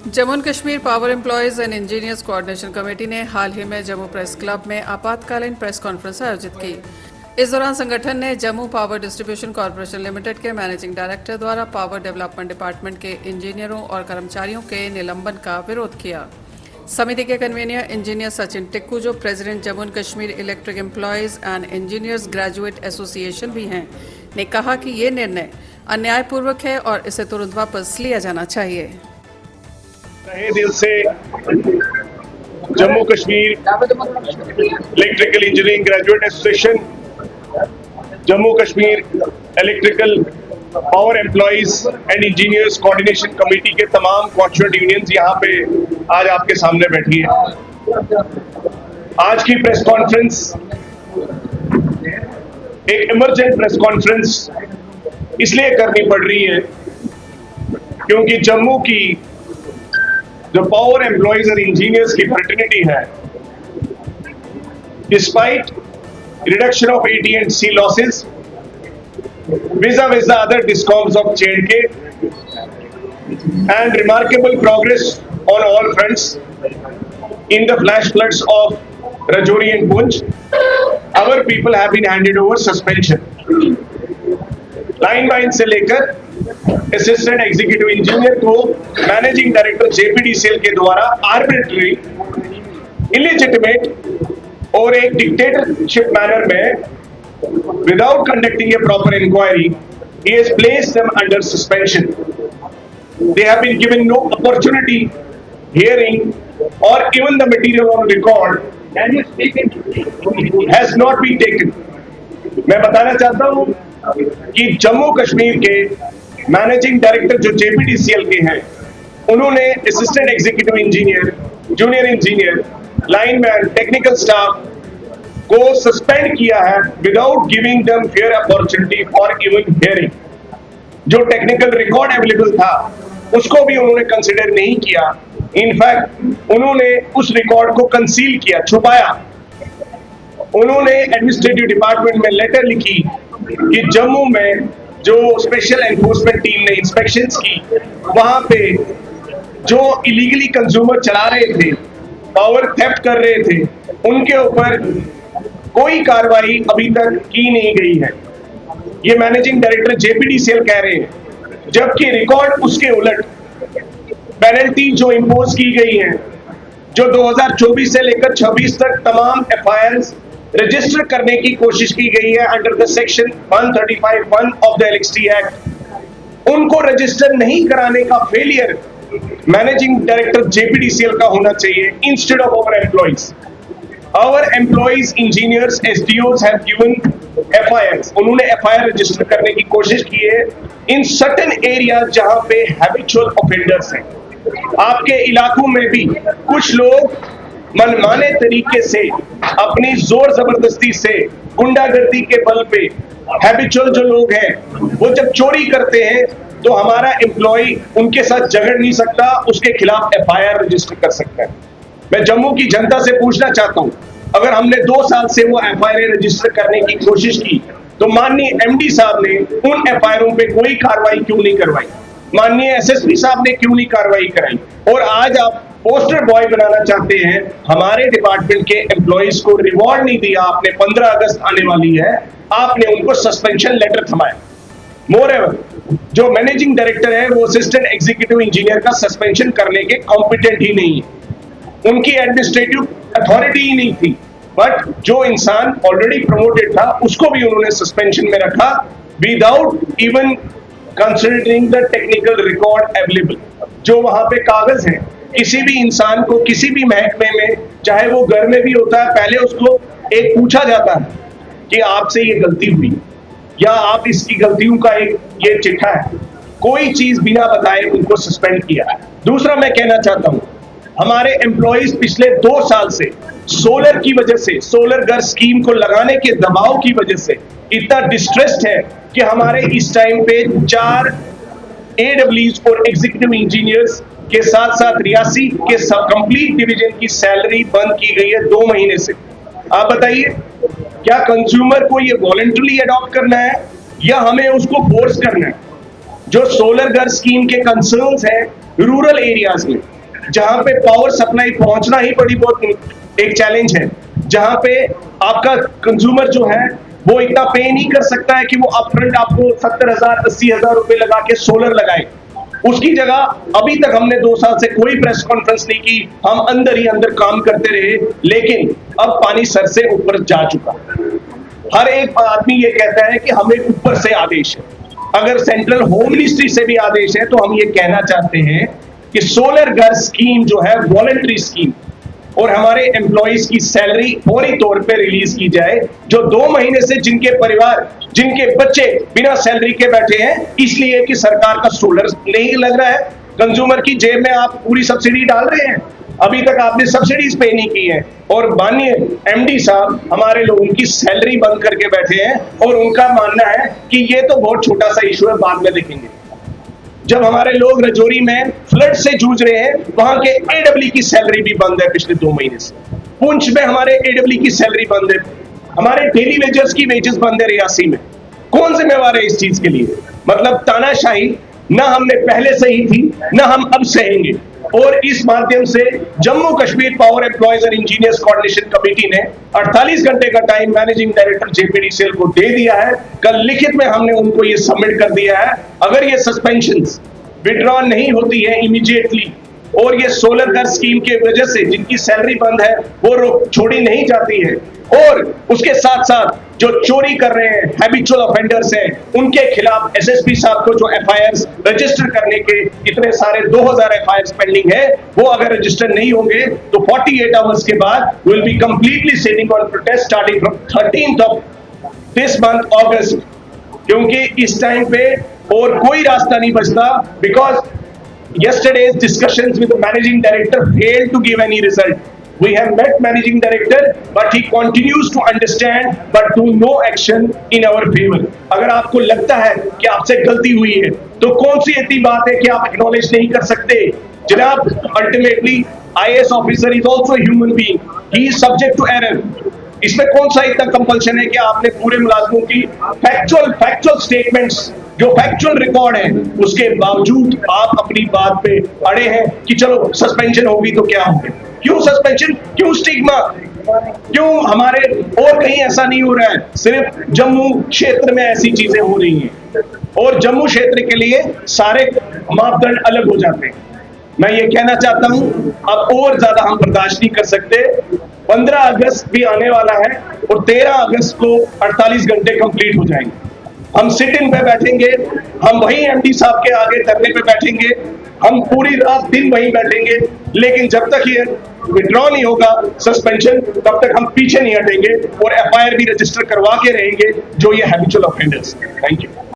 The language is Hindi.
Jammu and Kashmir power employees and engineers coordination committee ने हाल ही में जम्मू प्रेस क्लब में आपातकालीन प्रेस कॉन्फ्रेंस आयोजित की। इस दौरान संगठन ने Jammu power distribution corporation limited के मैनेजिंग डायरेक्टर द्वारा पावर डेवलपमेंट डिपार्टमेंट के इंजीनियरों और कर्मचारियों के निलंबन का विरोध किया। समिति के कन्वीनर इंजीनियर सचिन टिक्कू, जो president Jammu and Kashmir electric employees and engineers graduate association भी हैं, ने कहा कि ये निर्णय अन्यायपूर्वक है और इसे तुरंत वापस लिया जाना चाहिए। तहे दिल से Jammu Kashmir electrical engineering graduate association, Jammu Kashmir electrical power employees and engineers coordination committee के तमाम कॉन्स्टिट्यूएंट यूनियंस यहाँ पे आज आपके सामने बैठी है। आज की प्रेस कॉन्फ्रेंस एक इमरजेंट प्रेस कॉन्फ्रेंस इसलिए करनी पड़ रही है क्योंकि जम्मू की जो पावर एम्प्लॉयज और इंजीनियर्स की फ्रेटर्निटी है, despite reduction of AT&C losses vis-a-vis the other discoms of J&K and remarkable progress on all fronts in the flash floods of Rajouri and Poonch, our people have been handed over suspension. Line बाइन से लेकर असिस्टेंट एग्जीक्यूटिव इंजीनियर को मैनेजिंग डायरेक्टर JPDCL के द्वारा आर्बिट्ररी, इलिजिटिमेट और एक डिक्टेटरशिप मैनर में without conducting a proper inquiry he has placed them under suspension. They have been given no opportunity hearing or even the material on record has not been taken. मैं बताना चाहता हूं कि जम्मू कश्मीर के मैनेजिंग डायरेक्टर जो JPDCL के हैं, उन्होंने assistant executive engineer, junior engineer, lineman, technical staff को सस्पेंड किया है without giving them fair opportunity for even hearing. जो टेक्निकल रिकॉर्ड अवेलेबल था उसको भी उन्होंने कंसिडर नहीं किया। इनफैक्ट उन्होंने उस रिकॉर्ड को कंसील किया, छुपाया। उन्होंने एडमिनिस्ट्रेटिव डिपार्टमेंट में लेटर लिखी कि जम्मू में जो स्पेशल एनफोर्समेंट टीम ने इंस्पेक्शंस की, वहां पे जो इलीगली कंज्यूमर चला रहे थे, पावर थेफ्ट कर रहे थे, उनके ऊपर कोई कार्रवाई अभी तक की नहीं गई है। ये मैनेजिंग डायरेक्टर JPDCL कह रहे हैं, जबकि रिकॉर्ड उसके उलट पेनल्टी जो इंपोज की गई है, जो 2024 से लेकर 26 तक तमाम FIRs रजिस्टर करने की कोशिश की गई है under the section 135(1) of the LXT act, उनको रजिस्टर नहीं कराने का फेलियर मैनेजिंग डायरेक्टर JPDCL का होना चाहिए instead of our employees. Our employees, engineers, SDOs have given FIRs, उन्होंने FIR रजिस्टर करने की कोशिश की है इन सर्टेन एरिया जहां पे हैबिचुअल ऑफेंडर्स हैं। आपके इलाकों में भी कुछ लोग मनमाने तरीके से अपनी जोर जबरदस्ती से गुंडागर्दी के बल पे हैबिचुअल जो लोग हैं, वो जब चोरी करते हैं तो हमारा एम्प्लॉय उनके साथ झगड़ नहीं सकता, उसके खिलाफ FIR रजिस्टर कर सकता है। मैं जम्मू की जनता से पूछना चाहता हूं, अगर हमने 2 साल से वो FIR रजिस्टर करने की कोशिश की तो माननीय MD साहब ने उन FIRों पे कोई कार्रवाई क्यों नहीं करवाई? माननीय SSP साहब ने क्यों नहीं कार्रवाई कराई? और आज आप पोस्टर बॉय बनाना चाहते हैं, हमारे डिपार्टमेंट के एम्प्लॉइज को रिवॉर्ड नहीं दिया आपने। 15 अगस्त आने वाली है, आपने उनको सस्पेंशन लेटर थमाया। मोर एवर जो मैनेजिंग डायरेक्टर है वो असिस्टेंट एग्जीक्यूटिव इंजीनियर का सस्पेंशन करने के कॉम्पिटेंट ही नहीं है, उनकी एडमिनिस्ट्रेटिव अथॉरिटी ही नहीं थी। बट जो इंसान ऑलरेडी प्रमोटेड था उसको भी उन्होंने सस्पेंशन में रखा without even considering the technical record available. जो वहां पे कागज है, किसी भी इंसान को किसी भी महकमे में, चाहे वो घर में भी होता है, पहले उसको एक पूछा जाता है कि आपसे ये गलती हुई या आप इसकी गलतियों का एक ये चिट्ठा है। कोई चीज बिना बताए उनको सस्पेंड किया है। दूसरा मैं कहना चाहता हूं, हमारे एम्प्लॉइज पिछले 2 साल से सोलर की वजह से, सोलर घर स्कीम को लगाने के दबाव की वजह से इतना डिस्ट्रेस्ड है कि हमारे इस टाइम पे 4 AWs और एग्जीक्यूटिव इंजीनियर्स के साथ साथ रियासी के कंप्लीट डिवीजन की सैलरी बंद की गई है 2 महीने से। आप बताइए, क्या कंज्यूमर को ये वॉलंटरली अडॉप्ट करना है या हमें उसको फोर्स करना है? जो सोलर घर स्कीम के कंसर्न्स हैं रूरल एरियाज में, जहां पे पावर सप्लाई पहुंचना ही बड़ी बहुत एक चैलेंज है, जहां पे आपका कंज्यूमर जो है वो इतना पे नहीं कर सकता है कि वो अपफ्रंट आपको 70,000 80,000 रुपए लगा के सोलर लगाए। उसकी जगह अभी तक हमने 2 साल से कोई प्रेस कॉन्फ्रेंस नहीं की, हम अंदर ही अंदर काम करते रहे, लेकिन अब पानी सर से ऊपर जा चुका। हर एक आदमी ये कहता है कि हमें ऊपर से आदेश है। अगर सेंट्रल होम मिनिस्ट्री से भी आदेश है तो हम ये कहना चाहते हैं कि सोलर घर स्कीम जो है वॉलंटरी स्कीम, और हमारे एम्प्लॉइज की सैलरी फौरी तौर पे रिलीज की जाए, जो 2 महीने से जिनके परिवार जिनके बच्चे बिना सैलरी के बैठे हैं इसलिए कि सरकार का सोलर नहीं लग रहा है। कंज्यूमर की जेब में आप पूरी सब्सिडी डाल रहे हैं, अभी तक आपने सब्सिडीज पे नहीं की है, और माननीय एमडी साहब हमारे लोगों की सैलरी बंद करके बैठे हैं, और उनका मानना है कि ये तो बहुत छोटा सा इशू है, बाद में देखेंगे। जब हमारे लोग रजौरी में फ्लड से जूझ रहे हैं, वहां के एडब्ल्यू की सैलरी भी बंद है पिछले 2 महीने से। पुंछ में हमारे एडब्ल्यू की सैलरी बंद है, हमारे डेली वेजर्स की वेजेस बंद है रियासी में। कौन जिम्मेवार है इस चीज के लिए? मतलब तानाशाही ना हमने पहले सही थी, ना हम अब सहेंगे। और इस माध्यम से Jammu Kashmir power employees and engineers coordination committee ने 48 घंटे का टाइम मैनेजिंग डायरेक्टर जेपीडीसीएल को दे दिया है। कल लिखित में हमने उनको ये सबमिट कर दिया है। अगर ये सस्पेंशंस विड्रॉ नहीं होती है इमीडिएटली, और ये सोलर घर स्कीम के वजह से जिनकी सैलरी बंद है वो छोड़ी नहीं जाती है, और उसके साथ साथ जो चोरी कर रहे हैं हैबिचुअल ऑफेंडर्स हैं, उनके खिलाफ एसएसपी साहब को जो एफआईआर्स रजिस्टर करने के इतने सारे 2000 एफआईआर्स पेंडिंग है, वो अगर रजिस्टर नहीं होंगे तो 48 आवर्स के बाद will be completely sitting on protest starting from 13th of this month August, क्योंकि इस टाइम पे और कोई रास्ता नहीं बचता। Because yesterday's discussions with the managing director failed to give any result. We have met managing director, but he continues to understand but do no action in our favor. अगर आपको लगता है कि आपसे गलती हुई है तो कौन सी इतनी बात है कि आप एक्नॉलेज नहीं कर सकते? जनाब, ultimately IAS officer is also human being, he is subject to error. इसमें कौन सा इतना कंपल्शन है कि आपने पूरे मुलाजमों की फैक्चुअल स्टेटमेंट्स जो फैक्चुअल रिकॉर्ड है उसके बावजूद आप अपनी बात पे अड़े हैं कि चलो सस्पेंशन होगी तो क्या होगा? क्यों सस्पेंशन, क्यों स्टिग्मा, क्यों हमारे और कहीं ऐसा नहीं हो रहा है? सिर्फ जम्मू क्षेत्र में ऐसी चीजें हो रही हैं, और जम्मू क्षेत्र के लिए सारे मापदंड अलग हो जाते हैं। मैं ये कहना चाहता हूं, अब और ज्यादा हम बर्दाश्त नहीं कर सकते। 15 अगस्त भी आने वाला है और 13 अगस्त को 48 घंटे कंप्लीट हो जाएंगे। हम सिट इन पे बैठेंगे, हम वही एमडी साहब के आगे धरने पे बैठेंगे, हम पूरी रात दिन वहीं बैठेंगे, लेकिन जब तक ये विड्रॉ नहीं होगा सस्पेंशन, तब तक हम पीछे नहीं हटेंगे और एफआईआर भी रजिस्टर करवा के रहेंगे जो ये हैबिचुअल ऑफेंडर्स। Thank you.